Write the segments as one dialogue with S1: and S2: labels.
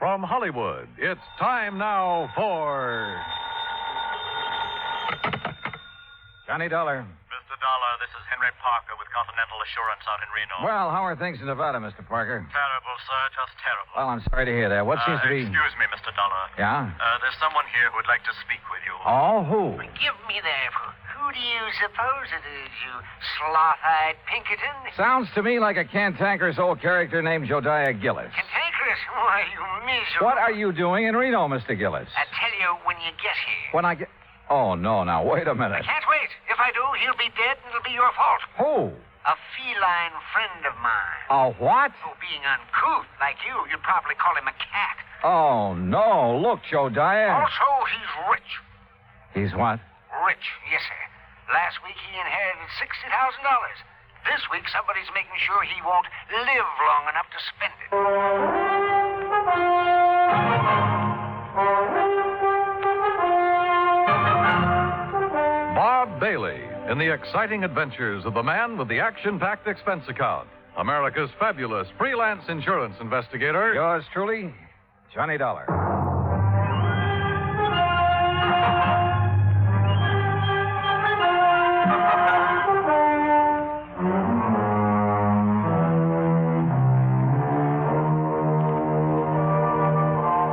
S1: From Hollywood, it's time now for... Johnny Dollar.
S2: Mr. Dollar, this is Henry Parker with Continental Assurance out in Reno.
S1: Well, how are things in Nevada, Mr. Parker?
S2: Terrible, sir, just terrible.
S1: Well, I'm sorry to hear that. What seems to be...
S2: Excuse me, Mr. Dollar.
S1: Yeah?
S2: There's someone here who would like to speak with you.
S1: Oh, who?
S3: Give me that. Who do you suppose it is, you sloth-eyed Pinkerton?
S1: Sounds to me like a cantankerous old character named Jodiah Gillis.
S3: Cantankerous? Why, you miserable...
S1: What are you doing in Reno, Mr. Gillis?
S3: I tell you when you get here.
S1: When I get... Oh, no, now, wait a minute.
S3: I can't wait. If I do, he'll be dead and it'll be your fault.
S1: Who?
S3: A feline friend of mine.
S1: A what?
S3: Oh, being uncouth like you, you'd probably call him a cat.
S1: Oh, no. Look, Jodiah.
S3: Also, he's rich.
S1: He's what?
S3: Rich, yes, sir. Last week he inherited $60,000. This week somebody's making sure he won't live long enough to spend it.
S1: Bob Bailey in the exciting adventures of the man with the action-packed expense account. America's fabulous freelance insurance investigator. Yours truly, Johnny Dollar.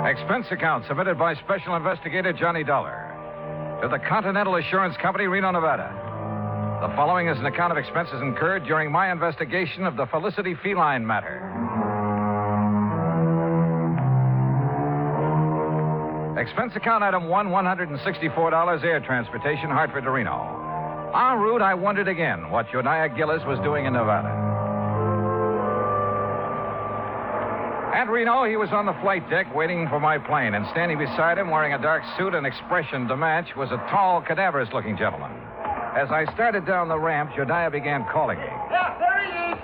S1: Expense account submitted by Special Investigator Johnny Dollar to the Continental Assurance Company, Reno, Nevada. The following is an account of expenses incurred during my investigation of the Felicity Feline matter. Expense account item 1, $164 air transportation, Hartford to Reno. En route, I wondered again what Jodiah Gillis was doing in Nevada. At Reno, he was on the flight deck waiting for my plane, and standing beside him, wearing a dark suit and expression to match, was a tall, cadaverous-looking gentleman. As I started down the ramp, Jodiah began calling me.
S3: Yeah, there he is.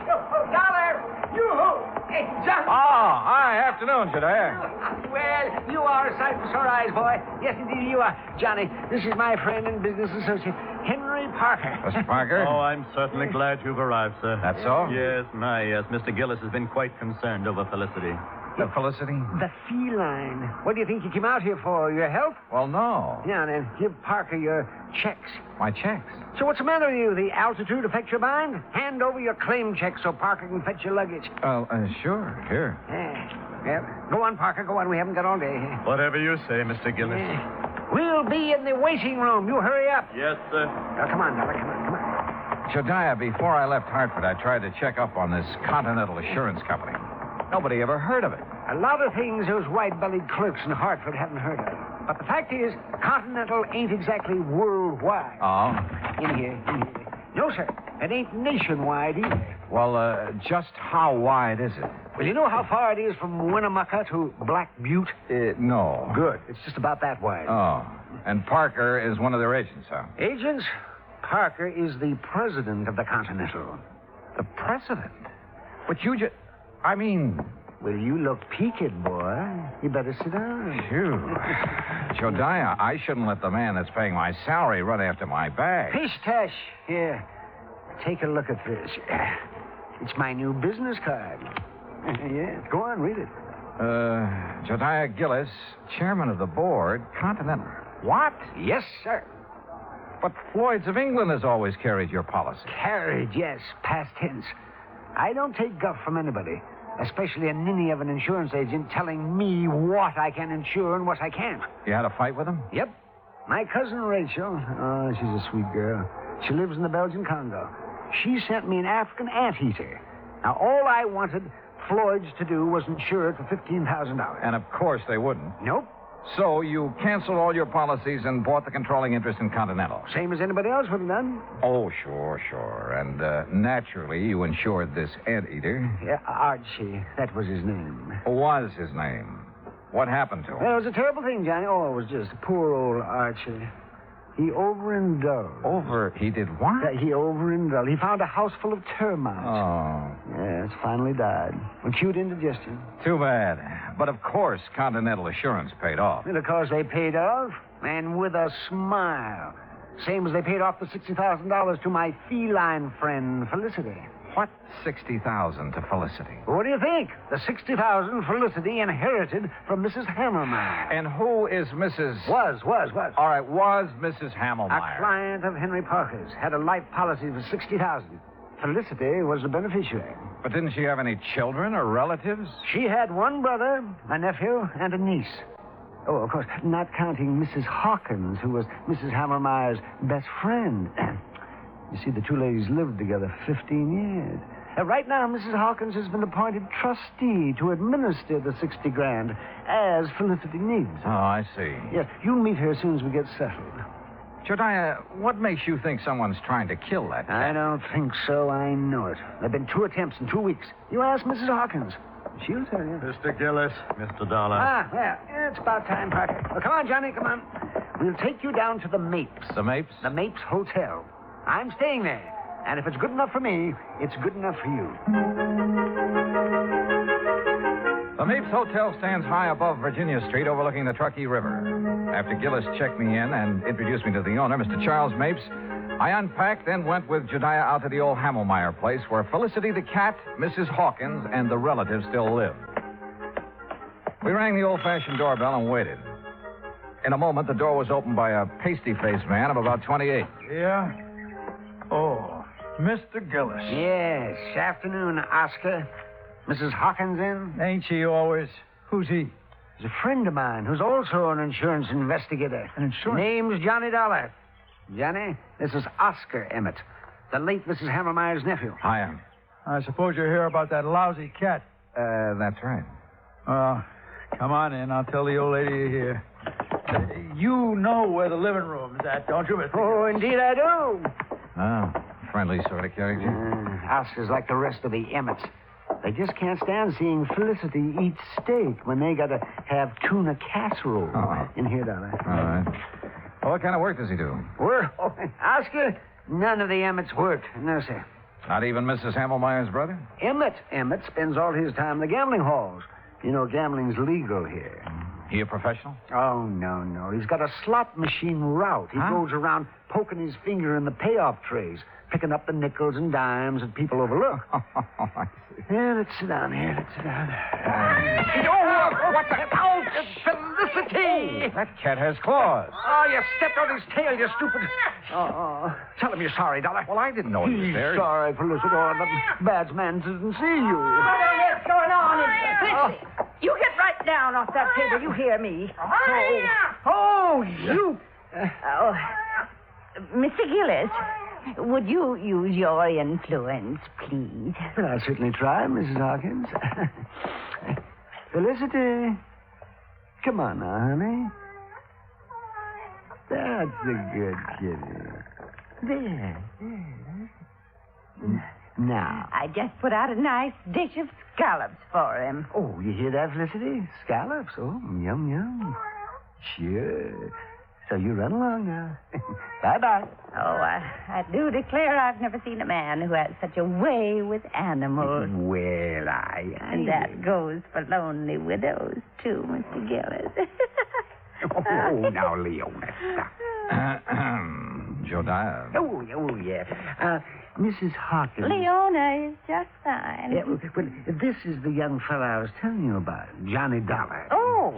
S3: Dollar, yoo-hoo. Hey, Johnny.
S1: Oh, hi. Afternoon, Jodiah.
S3: Well, you are a sight for sore eyes, boy. Yes, indeed, you are. Johnny, this is my friend and business associate, Henry Parker.
S1: Mr. Parker?
S4: Oh, I'm certainly glad you've arrived, sir.
S1: That's so?
S4: Yes, Mr. Gillis has been quite concerned over Felicity.
S1: The Felicity?
S3: The feline. What do you think you came out here for? Your help?
S1: Well, no.
S3: Yeah, then give Parker your checks.
S1: My checks.
S3: So what's the matter with you? The altitude affect your mind? Hand over your claim check so Parker can fetch your luggage.
S1: Sure. Here.
S3: Yeah. Go on, Parker. Go on. We haven't got all day.
S4: Whatever you say, Mr. Gillis.
S3: We'll be in the waiting room. You hurry up.
S4: Yes, sir.
S3: Now, come on, Dollar. Come on.
S1: Jodiah, before I left Hartford, I tried to check up on this Continental Assurance Company. Nobody ever heard of it.
S3: A lot of things those white-bellied clerks in Hartford haven't heard of. But the fact is, Continental ain't exactly worldwide.
S1: Oh?
S3: In here. No, sir. It ain't nationwide either.
S1: Well, just how wide is it?
S3: Well, you know how far it is from Winnemucca to Black Butte?
S1: No.
S3: Good. It's just about that wide.
S1: Oh. And Parker is one of their agents, huh?
S3: Agents? Parker is the president of the Continental.
S1: The president? But you just... I mean...
S3: Well, you look peaked, boy. You better sit down.
S1: Phew. Jodiah, I shouldn't let the man that's paying my salary run after my bag.
S3: Pish-tash. Here. Take a look at this. It's my new business card. Yeah, go on, read it.
S1: Jodiah Gillis, chairman of the board, Continental. What?
S3: Yes, sir.
S1: But Floyd's of England has always carried your policy.
S3: Carried, yes, past tense. I don't take guff from anybody, especially a ninny of an insurance agent telling me what I can insure and what I can't.
S1: You had a fight with him?
S3: Yep. My cousin Rachel, oh, she's a sweet girl. She lives in the Belgian Congo. She sent me an African anteater. Now, all I wanted Floyd's to do was insure it for $15,000.
S1: And of course they wouldn't.
S3: Nope.
S1: So you canceled all your policies and bought the controlling interest in Continental.
S3: Same as anybody else would have done.
S1: Oh, sure. And naturally, you insured this anteater.
S3: Yeah, Archie. That was his name.
S1: Was his name. What happened to him?
S3: Well, it was a terrible thing, Johnny. Oh, it was just poor old Archie. He overindulged.
S1: He did what?
S3: He overindulged. He found a house full of termites.
S1: Oh.
S3: Yes, finally died. Acute indigestion.
S1: Too bad. But of course, Continental Assurance paid off.
S3: And of course they paid off, and with a smile. Same as they paid off the $60,000 to my feline friend, Felicity.
S1: What 60,000 to Felicity?
S3: What do you think? The 60,000 Felicity inherited from Mrs. Hammermeyer.
S1: And who is Mrs.
S3: Was.
S1: All right, was Mrs.
S3: A
S1: Hammelmeyer.
S3: client of Henry Parker's. Had a life policy for 60,000. Felicity was the beneficiary.
S1: But didn't she have any children or relatives?
S3: She had one brother, a nephew, and a niece. Oh, of course, not counting Mrs. Hawkins, who was Mrs. Hammermeyer's best friend. You see, the two ladies lived together 15 years. Right now, Mrs. Hawkins has been appointed trustee to administer the 60 grand as Felicity needs.
S1: Oh, I see.
S3: Yes, you'll meet her as soon as we get settled.
S1: Jediah, what makes you think someone's trying to kill that cat?
S3: I don't think so. I know it. There have been 2 attempts in 2 weeks. You ask Mrs. Hawkins. She'll tell you.
S4: Mr. Gillis. Mr. Dollar.
S3: Well, it's about time, Parker. Well, come on, Johnny, come on. We'll take you down to the Mapes.
S1: The Mapes?
S3: The Mapes Hotel. I'm staying there. And if it's good enough for me, it's good enough for you.
S1: The Mapes Hotel stands high above Virginia Street overlooking the Truckee River. After Gillis checked me in and introduced me to the owner, Mr. Charles Mapes, I unpacked, then went with Jediah out to the old Hammelmeyer place where Felicity the cat, Mrs. Hawkins, and the relatives still lived. We rang the old-fashioned doorbell and waited. In a moment, the door was opened by a pasty-faced man of about 28.
S5: Yeah? Oh, Mr. Gillis.
S3: Yes, afternoon, Oscar. Mrs. Hawkins in?
S5: Ain't she always? Who's he?
S3: He's a friend of mine who's also an insurance investigator.
S5: An insurance?
S3: Name's Johnny Dollar. Johnny, this is Oscar Emmett, the late Mrs. Hammermeyer's nephew.
S1: I am.
S5: I suppose you're here about that lousy cat.
S1: That's right.
S5: Come on in. I'll tell the old lady you're here. You know where the living room's at, don't you, Mr.
S3: Oh, indeed I do.
S1: Oh, friendly sort of character.
S3: Oscar's like the rest of the Emmets. They just can't stand seeing Felicity eat steak when they got to have tuna casserole. In here, Dollar.
S1: All right. Well, what kind of work does he do?
S3: Work? Oh, Oscar, none of the Emmets work. No, sir.
S1: Not even Mrs. Hammelmeyer's brother?
S3: Emmett spends all his time in the gambling halls. You know, gambling's legal here.
S1: He a professional?
S3: Oh, no. He's got a slot machine route. He goes around poking his finger in the payoff trays, picking up the nickels and dimes that people overlook.
S1: I see.
S3: Yeah, let's sit down here. Let's sit down.
S1: What the... Oh, Felicity! That cat has claws.
S3: Oh, you stepped on his tail, you stupid... Tell him you're sorry, Dollar.
S1: Well, I didn't know he was there.
S3: Sorry, Felicity. Oh, the bad man didn't see you.
S6: What's going on? Felicity, you get right down off that table. You hear me. Oh, you...
S7: Mr. Gillis, would you use your influence, please?
S3: Well, I'll certainly try, Mrs. Hawkins. Felicity. Come on now, honey. That's a good kitty. There. Now.
S7: I just put out a nice dish of scallops for him.
S3: Oh, you hear that, Felicity? Scallops. Oh, yum. Sure. So you run along now. Bye-bye.
S7: Oh, I do declare I've never seen a man who has such a way with animals.
S3: Well,
S7: And that goes for lonely widows, too, Mr. Gillis.
S3: Oh, now, Leona, stop.
S1: Jediah.
S3: Oh, yeah. Mrs. Hawkins.
S7: Leona is just fine.
S3: Yeah, well, this is the young fellow I was telling you about, Johnny Dollar.
S7: Oh,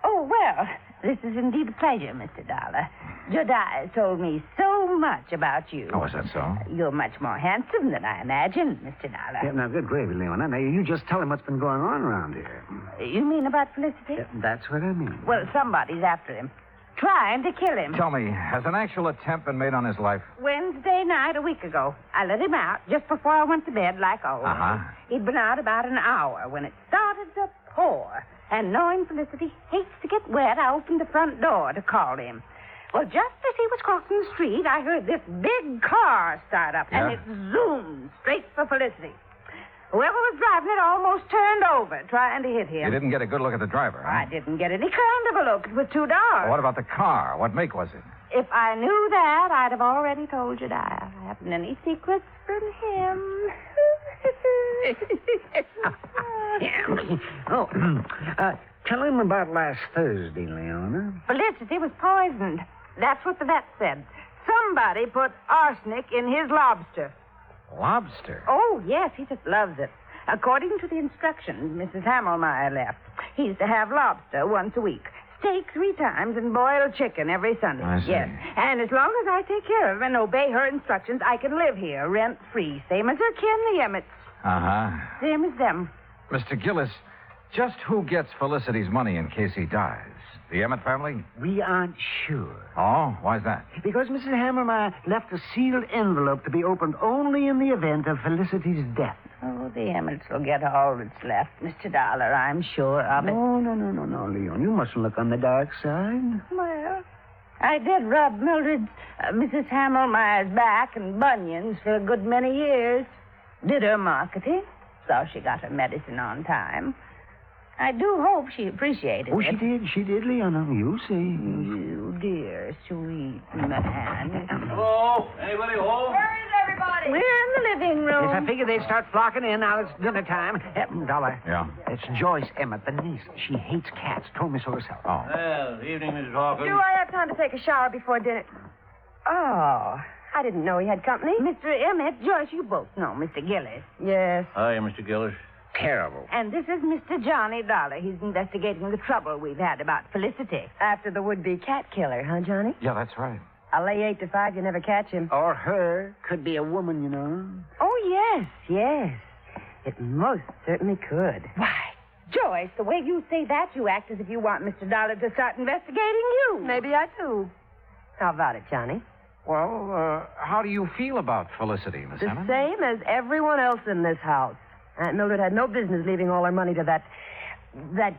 S7: well, this is indeed a pleasure, Mr. Dollar. Jediah told me so much about you.
S1: Oh, is that so?
S7: You're much more handsome than I imagined, Mr. Dollar.
S3: Yeah, now, good gravy, Leona. Now, you just tell him what's been going on around here.
S7: You mean about Felicity?
S3: Yeah, that's what I mean.
S7: Well, somebody's after him. Trying to kill him.
S1: Tell me, has an actual attempt been made on his life?
S7: Wednesday night a week ago. I let him out just before I went to bed, like always.
S1: Uh-huh.
S7: He'd been out about an hour when it started to pour. And knowing Felicity hates to get wet, I opened the front door to call him. Well, just as he was crossing the street, I heard this big car start up,
S1: Yeah?
S7: and it zoomed straight for Felicity. Whoever was driving it almost turned over, trying to hit him.
S1: You didn't get a good look at the driver, huh?
S7: I didn't get any kind of a look. It was too dark.
S1: Well, what about the car? What make was it?
S7: If I knew that, I'd have already told you that. I haven't any secrets from him.
S3: Tell him about last Thursday, Leona.
S7: Felicity was poisoned. That's what the vet said. Somebody put arsenic in his lobster.
S1: Lobster?
S7: Oh, yes, he just loves it. According to the instructions Mrs. Hammelmeyer left, he's to have lobster once a week, steak 3 times, and boiled chicken every Sunday.
S1: I see.
S7: Yes, and as long as I take care of him and obey her instructions, I can live here rent-free, same as her kin, the Emmets.
S1: Uh-huh.
S7: Same as them.
S1: Mr. Gillis, just who gets Felicity's money in case he dies? The Emmett family?
S3: We aren't sure.
S1: Oh, why's that?
S3: Because Mrs. Hammermeyer left a sealed envelope to be opened only in the event of Felicity's death.
S7: Oh, the Emmets will get all that's left, Mr. Dollar, I'm sure of it.
S3: No, Leon. You mustn't look on the dark side.
S7: Well, I did rub Mildred's, Mrs. Hammelmeyer's back and bunions for a good many years. Did her marketing, so she got her medicine on time. I do hope she appreciated
S3: Oh,
S7: it.
S3: she did, Leona. You see.
S7: You dear, sweet man.
S4: Hello? Anybody home?
S6: Where is everybody?
S7: We're in the living room.
S3: Yes, I figured they'd start flocking in. Now it's dinner time. Dollar.
S1: Yeah.
S3: It's Joyce Emmett, the niece. She hates cats. Told me so herself.
S1: Oh.
S4: Well, evening, Mrs. Hawkins.
S6: Do I have time to take a shower before dinner? Oh, I didn't know he had company.
S7: Mr. Emmett, Joyce, you both know Mr. Gillis.
S6: Yes.
S4: Hi, Mr. Gillis.
S3: Terrible.
S7: And this is Mr. Johnny Dollar. He's investigating the trouble we've had about Felicity.
S6: After the would-be cat killer, huh, Johnny?
S1: Yeah, that's right.
S6: I'll lay 8 to 5 you never catch him.
S3: Or her. Could be a woman, you know.
S6: Oh, yes. It most certainly could.
S7: Why, Joyce, the way you say that, you act as if you want Mr. Dollar to start investigating you.
S6: Maybe I do. How about it, Johnny?
S1: Well, how do you feel about Felicity, Miss
S6: The
S1: Emmett?
S6: same as everyone else in this house. Aunt Mildred had no business leaving all her money to that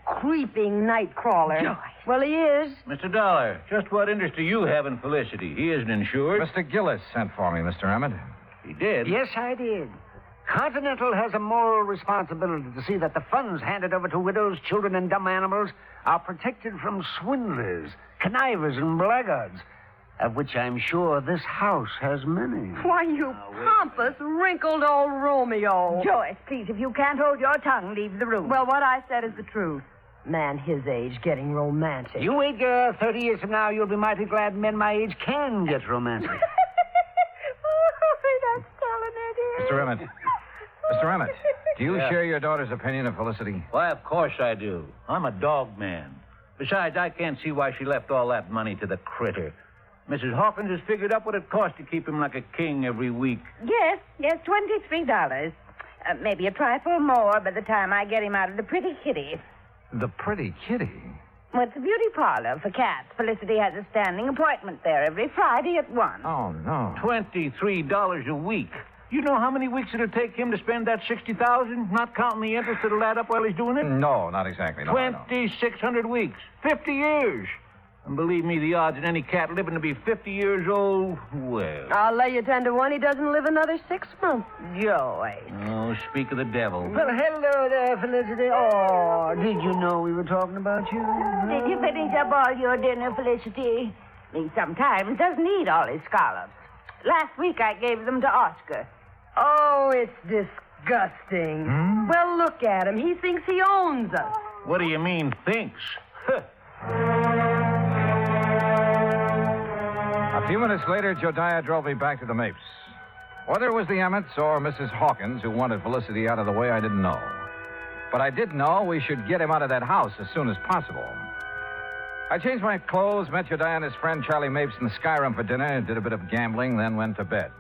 S6: creeping night crawler.
S7: Joyce.
S6: Well, he is.
S4: Mr. Dollar, just what interest do you have in Felicity? He isn't insured.
S1: Mr. Gillis sent for me, Mr. Emmett.
S4: He did?
S3: Yes, I did. Continental has a moral responsibility to see that the funds handed over to widows, children, and dumb animals are protected from swindlers, connivers, and blackguards, of which I'm sure this house has many.
S6: Why, you pompous, wrinkled old Romeo.
S7: Joyce, please, if you can't hold your tongue, leave the room.
S6: Well, what I said is the truth. Man his age getting romantic.
S3: You wait, girl. 30 years from now, you'll be mighty glad men my age can get romantic.
S7: That's telling it.
S1: Mr. Emmett. Mr. Emmett, do you share your daughter's opinion of Felicity?
S4: Why, of course I do. I'm a dog man. Besides, I can't see why she left all that money to the critter. Mrs. Hawkins has figured up what it costs to keep him like a king every week.
S7: Yes, $23. Maybe a trifle more by the time I get him out of the pretty kitty.
S1: The pretty kitty?
S7: Well, it's a beauty parlor for cats. Felicity has a standing appointment there every Friday at 1.
S1: Oh, no.
S4: $23 a week. You know how many weeks it'll take him to spend that $60,000, not counting the interest that'll add up while he's doing it?
S1: No, not exactly. No, I know.
S4: 2,600 weeks. 50 years. And believe me, the odds of any cat living to be 50 years old, well...
S6: I'll lay you 10 to 1 he doesn't live another 6 months.
S7: Joyce.
S4: Oh, speak of the devil.
S3: Well, hello there, Felicity. Oh, did you know we were talking about you?
S7: Did you finish up all your dinner, Felicity? He sometimes doesn't eat all his scallops. Last week I gave them to Oscar.
S6: Oh, it's disgusting. Well, look at him. He thinks he owns us.
S4: What do you mean, thinks? Huh.
S1: A few minutes later, Jodiah drove me back to the Mapes. Whether it was the Emmets or Mrs. Hawkins who wanted Felicity out of the way, I didn't know. But I did know we should get him out of that house as soon as possible. I changed my clothes, met Jodiah and his friend Charlie Mapes in Skyrim for dinner, did a bit of gambling, then went to bed.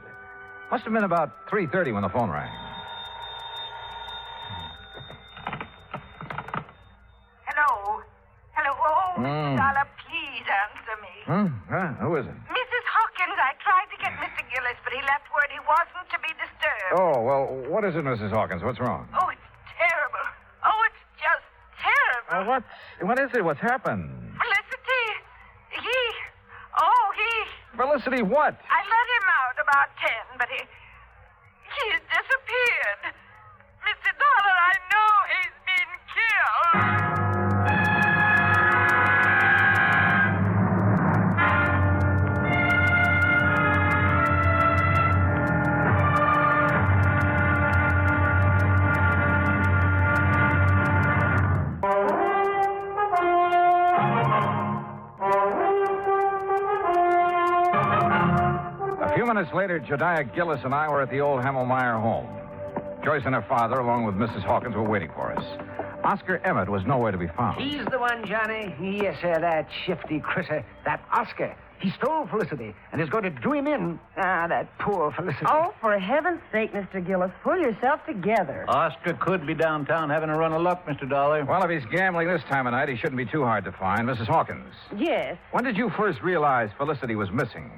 S1: Must have been about 3:30 when the phone rang.
S8: Hello? Oh, Dollar, please answer me.
S1: Who is it?
S8: Mrs. Hawkins, I tried to get Mr. Gillis, but he left word he wasn't to be disturbed.
S1: Oh, well, what is it, Mrs. Hawkins? What's wrong?
S8: Oh, it's terrible. Oh, it's just terrible.
S1: What is it? What's happened?
S8: Felicity, he...
S1: Felicity, what?
S8: I let him out about 10, but he's disappeared. Mr. Dollar, I know he's been killed.
S1: few minutes later, Jediah Gillis and I were at the old Hammelmeyer home. Joyce and her father, along with Mrs. Hawkins, were waiting for us. Oscar Emmett was nowhere to be found.
S3: He's the one, Johnny. Yes, sir, that shifty critter, that Oscar. He stole Felicity and is going to do him in. Ah, that poor Felicity.
S6: Oh, for heaven's sake, Mr. Gillis, pull yourself together.
S4: Oscar could be downtown having a run of luck, Mr. Dollar.
S1: Well, if he's gambling this time of night, he shouldn't be too hard to find. Mrs. Hawkins.
S7: Yes.
S1: When did you first realize Felicity was missing?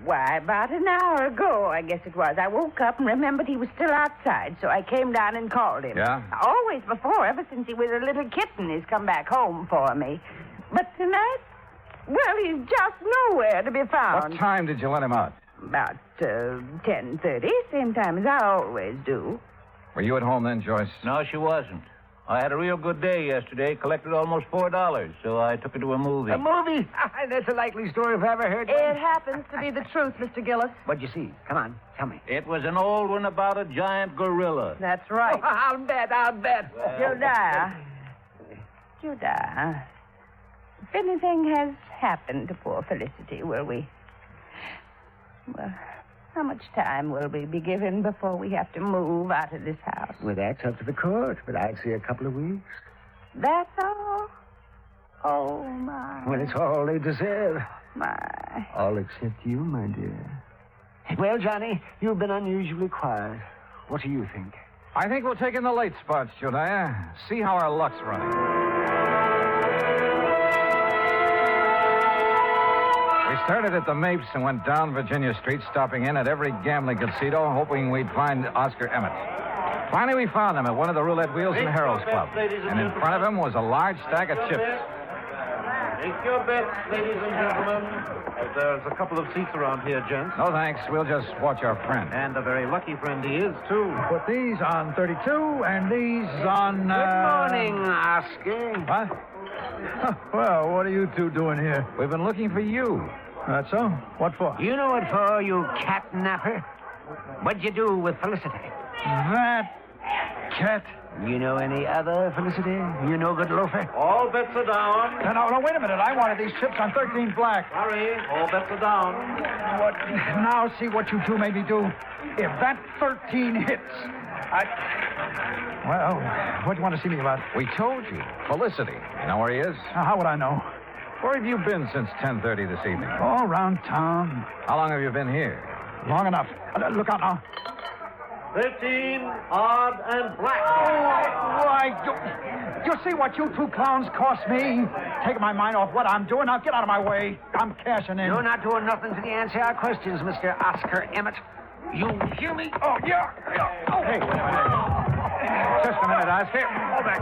S7: Why, about an hour ago, I guess it was. I woke up and remembered he was still outside, so I came down and called him.
S1: Yeah?
S7: Always before, ever since he was a little kitten, he's come back home for me. But tonight, well, he's just nowhere to be found.
S1: What time did you let him out?
S7: About 10:30, same time as I always do.
S1: Were you at home then, Joyce?
S4: No, she wasn't. I had a real good day yesterday, collected almost $4, so I took her to a movie.
S3: A movie? That's a likely story if I ever heard one.
S6: It happens to be the truth, Mr. Gillis.
S3: What'd you see? Come on, tell me.
S4: It was an old one about a giant gorilla.
S6: That's right.
S3: I'll bet.
S7: Jediah, if anything has happened to poor Felicity, will we... Well, how much time will we be given before we have to move out of this house?
S3: Well, that's up to the court, but I'd say a couple of weeks.
S7: That's all? Oh, my.
S3: Well, it's all they deserve.
S7: My.
S3: All except you, my dear. Well, Johnny, you've been unusually quiet. What do you think?
S1: I think we'll take in the late spots, Jediah. See how our luck's running. We started at the Mapes and went down Virginia Street, stopping in at every gambling casino, hoping we'd find Oscar Emmett. Finally, we found him at one of the roulette wheels in Harold's Club. And in front of him was a large stack of chips.
S9: Take your bets, ladies and gentlemen. There's a couple of seats around here, gents.
S1: No, thanks. We'll just watch our friend.
S9: And a very lucky friend he is, too.
S5: Put these on 32 and these on...
S3: Good morning, Oscar.
S5: What? Well, what are you two doing here?
S1: We've been looking for you.
S5: That's so? What for?
S3: You know what for, you catnapper? What'd you do with Felicity?
S5: That cat.
S3: You know any other Felicity? You no good loafer?
S9: All bets are down.
S5: No, wait a minute. I wanted these chips on 13 black.
S9: Hurry, all bets are down.
S5: What? Now see what you two made me do. If that 13 hits, Well, what do you want to see me about?
S1: We told you. Felicity. You know where he is?
S5: How would I know?
S1: Where have you been since 10:30 this evening?
S5: All around town.
S1: How long have you been here?
S5: Long enough. Look out now.
S9: 13, odd, and black.
S5: Oh, why, you see what you two clowns cost me? Taking my mind off what I'm doing. Now get out of my way. I'm cashing in.
S3: You're not doing nothing to answer our questions, Mr. Oscar Emmett. You hear me?
S5: Oh, yeah. Oh,
S1: Hey, just a minute, Oscar. Hold back.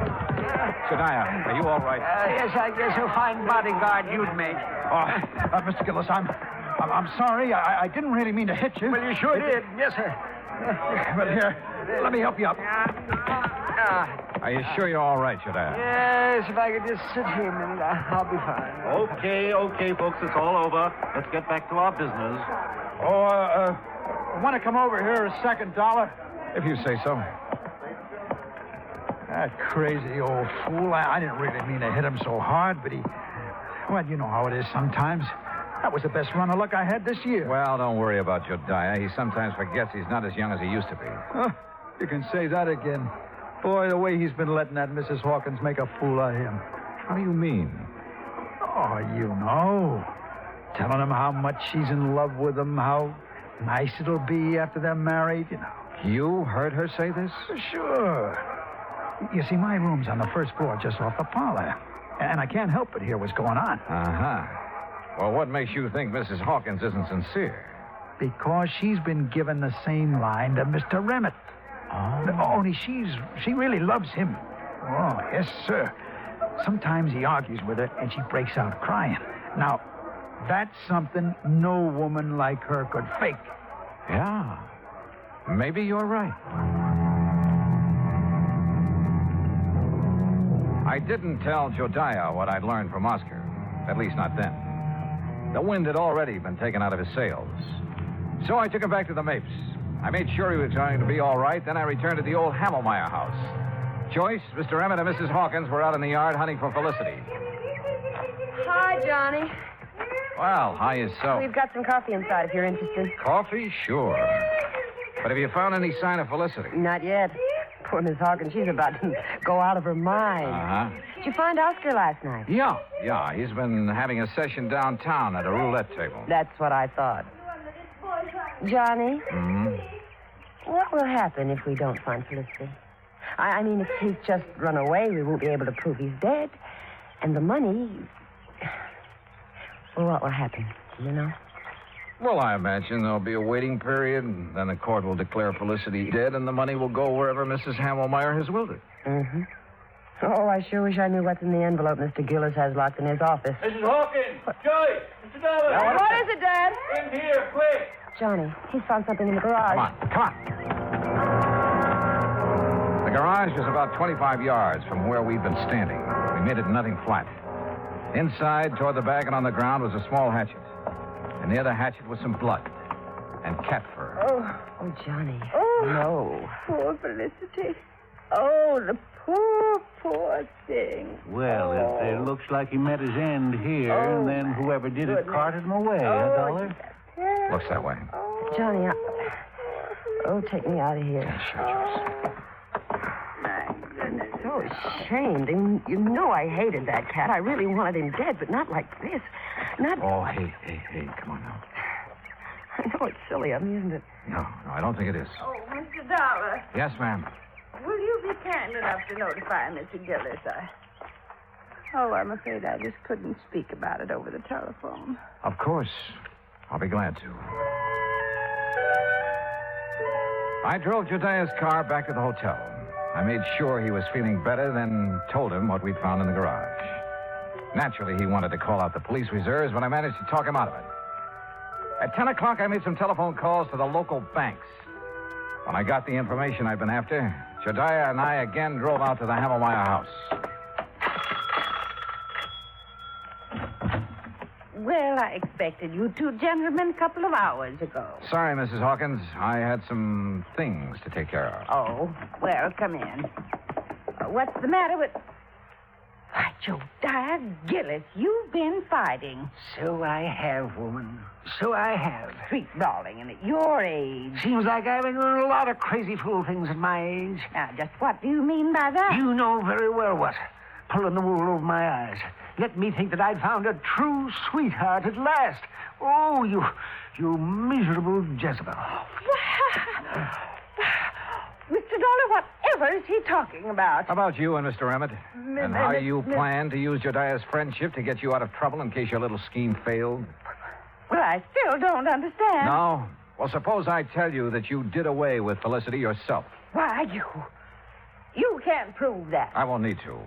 S1: Jediah, are you all right?
S3: Yes, I guess a fine bodyguard you'd make.
S5: Mr. Gillis, I'm sorry. I didn't really mean to hit you.
S3: Well, you sure did. Yes, sir.
S5: But here, let me help you up.
S1: Are you sure you're all right, Jediah?
S3: Yes, if I could just sit here a minute, I'll be fine.
S9: Okay, folks, it's all over. Let's get back to our business.
S5: Want to come over here a second, Dollar?
S1: If you say so.
S5: That crazy old fool. I didn't really mean to hit him so hard, but he... Well, you know how it is sometimes. That was the best run of luck I had this year.
S1: Well, don't worry about Jediah. He sometimes forgets he's not as young as he used to be.
S5: You can say that again. Boy, the way he's been letting that Mrs. Hawkins make a fool of him.
S1: How do you mean?
S5: Oh, you know. Telling him how much she's in love with him, how nice it'll be after they're married, you know.
S1: You heard her say this?
S5: Sure. You see, my room's on the first floor just off the parlor. And I can't help but hear what's going on.
S1: Uh-huh. Well, what makes you think Mrs. Hawkins isn't sincere?
S5: Because she's been given the same line to Mr. Emmett. Oh. Only she really loves him. Oh, yes, sir. Sometimes he argues with her and she breaks out crying. Now, that's something no woman like her could fake.
S1: Yeah. Maybe you're right. I didn't tell Jediah what I'd learned from Oscar. At least not then. The wind had already been taken out of his sails. So I took him back to the Mapes. I made sure he was going to be all right. Then I returned to the old Hammelmeyer house. Joyce, Mr. Emmett, and Mrs. Hawkins were out in the yard hunting for Felicity.
S6: Hi, Johnny.
S1: Well, how yourself?
S10: We've got some coffee inside if you're interested.
S1: Coffee? Sure. But have you found any sign of Felicity?
S10: Not yet. Poor Miss Hawkins, she's about to go out of her mind.
S1: Uh-huh.
S10: Did you find Oscar last night?
S1: Yeah. He's been having a session downtown at a roulette table.
S10: That's what I thought. Johnny? What will happen if we don't find Felicity? I mean, if he's just run away, we won't be able to prove he's dead. And the money... Well, what will happen? Do you know?
S1: Well, I imagine there'll be a waiting period, and then the court will declare Felicity dead, and the money will go wherever Mrs. Hamelmeyer has willed it.
S10: Mm-hmm. Oh, I sure wish I knew what's in the envelope Mr. Gillis has locked in his office.
S4: Mrs. Hawkins! Joyce! Mr. Dollar!
S10: What is it, Dad?
S4: In here, quick!
S10: Johnny, he's found something in the garage.
S1: Come on. The garage was about 25 yards from where we'd been standing. We made it nothing flat. Inside, toward the back and on the ground, was a small hatchet. And near the hatchet was some blood and cat fur.
S10: Oh, Johnny.
S6: Oh,
S10: no.
S6: Poor Felicity. Oh, the poor thing.
S4: Well, it looks like he met his end here, and then whoever did it carted him away, Dollar?
S1: Looks that way.
S10: Johnny, take me out of here.
S1: Yeah, sure, Joyce.
S10: My goodness, so ashamed. And you know I hated that cat. I really wanted him dead, but not like this. Not...
S1: Oh, hey, come on now.
S10: I know it's silly of me, isn't it?
S1: No, I don't think it is.
S6: Oh, Mr. Dollar,
S1: Yes, ma'am.
S6: will you be kind enough to notify Mr. Gillis? I'm afraid I just couldn't speak about it over the telephone.
S1: Of course. I'll be glad to. I drove Jediah's car back to the hotel. I made sure he was feeling better, then told him what we'd found in the garage. Naturally, he wanted to call out the police reserves, but I managed to talk him out of it. At 10 o'clock, I made some telephone calls to the local banks. When I got the information I'd been after, Jediah and I again drove out to the Hamelmeyer house.
S7: Well, I expected you two gentlemen a couple of hours ago.
S1: Sorry, Mrs. Hawkins. I had some things to take care of.
S7: Oh, well, come in. What's the matter with... Why, Jediah Gillis, you've been fighting.
S3: So I have, woman. So I have.
S7: Street brawling, and at your age.
S3: Seems like I've been doing a lot of crazy fool things at my age.
S7: Now, just what do you mean by that?
S3: You know very well what. Pulling the wool over my eyes. Let me think that I'd found a true sweetheart at last. Oh, you miserable Jezebel.
S7: Mr. Dollar, whatever is he talking about?
S1: How about you and Mr. Emmett? And how you plan to use Jediah's friendship to get you out of trouble in case your little scheme failed?
S7: Well, I still don't understand.
S1: No? Well, suppose I tell you that you did away with Felicity yourself.
S7: Why, you can't prove that.
S1: I won't need to.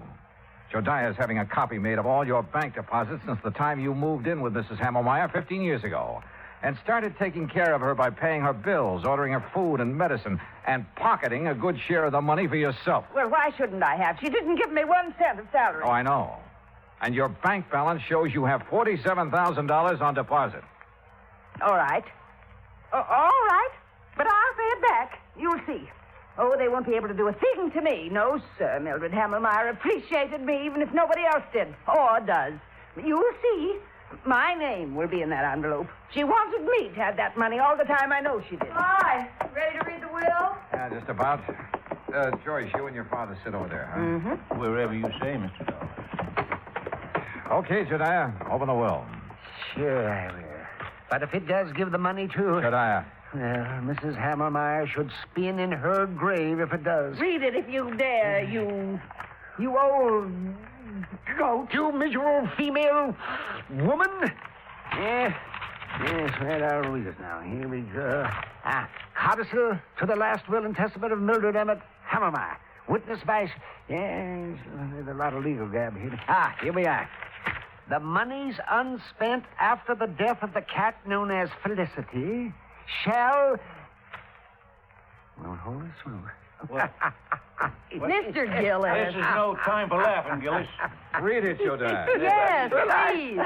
S1: Jediah's having a copy made of all your bank deposits since the time you moved in with Mrs. Hamelmeyer 15 years ago. And started taking care of her by paying her bills, ordering her food and medicine, and pocketing a good share of the money for yourself.
S7: Well, why shouldn't I have? She didn't give me 1 cent of salary.
S1: Oh, I know. And your bank balance shows you have $47,000 on deposit.
S7: All right. All right. But I'll pay it back. You'll see. Oh, they won't be able to do a thing to me. No, sir. Mildred Hamelmeyer appreciated me even if nobody else did. Or does. You'll see. My name will be in that envelope. She wanted me to have that money all the time. I know she did.
S6: Hi. Ready to read the will?
S1: Yeah, just about. Joyce, you and your father sit over there, huh?
S7: Mm-hmm.
S4: Wherever you say, Mr. Dollar.
S1: Okay, Jediah, open the will.
S3: Sure I will. But if it does give the money to...
S1: Jediah.
S3: Well, Mrs. Hamelmeyer should spin in her grave if it does.
S7: Read it if you dare, you old goat.
S3: You miserable female woman? Yes, well, I'll read it now. Here we go. Codicil to the last will and testament of Mildred Emmett Hamelmeyer. Witnessed by... Yes, there's a lot of legal gab here. Here we are. The monies unspent after the death of the cat known as Felicity shall... Well, hold it smooth.
S7: Mr. Gillis.
S4: This is no time for laughing, Gillis.
S1: Read it, Jediah.
S7: Yes, please.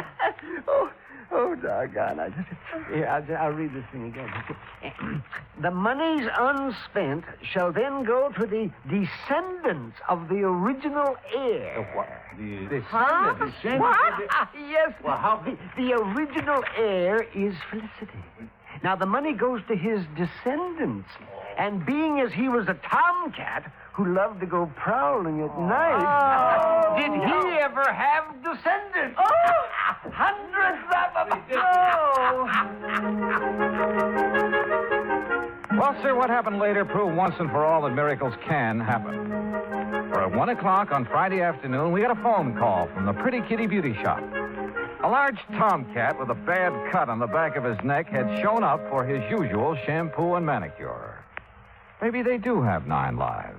S3: Oh, doggone. I'll read this thing again. The monies unspent shall then go to the descendants of the original heir.
S4: What?
S3: Huh?
S4: What?
S3: Yes.
S4: Well, how...
S3: The original heir is Felicity. Now, the money goes to his descendants. And being as he was a tomcat who loved to go prowling at night, did he ever have descendants? Oh! Hundreds of them!
S1: Well, sir, what happened later proved once and for all that miracles can happen. For at 1 o'clock on Friday afternoon, we got a phone call from the Pretty Kitty Beauty Shop. A large tomcat with a bad cut on the back of his neck had shown up for his usual shampoo and manicure. Maybe they do have 9 lives.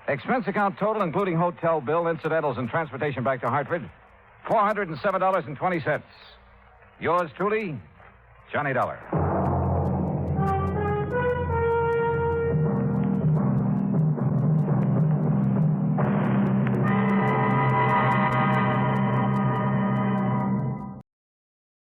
S1: Expense account total, including hotel bill, incidentals, and transportation back to Hartford, $407.20. Yours truly, Johnny Dollar.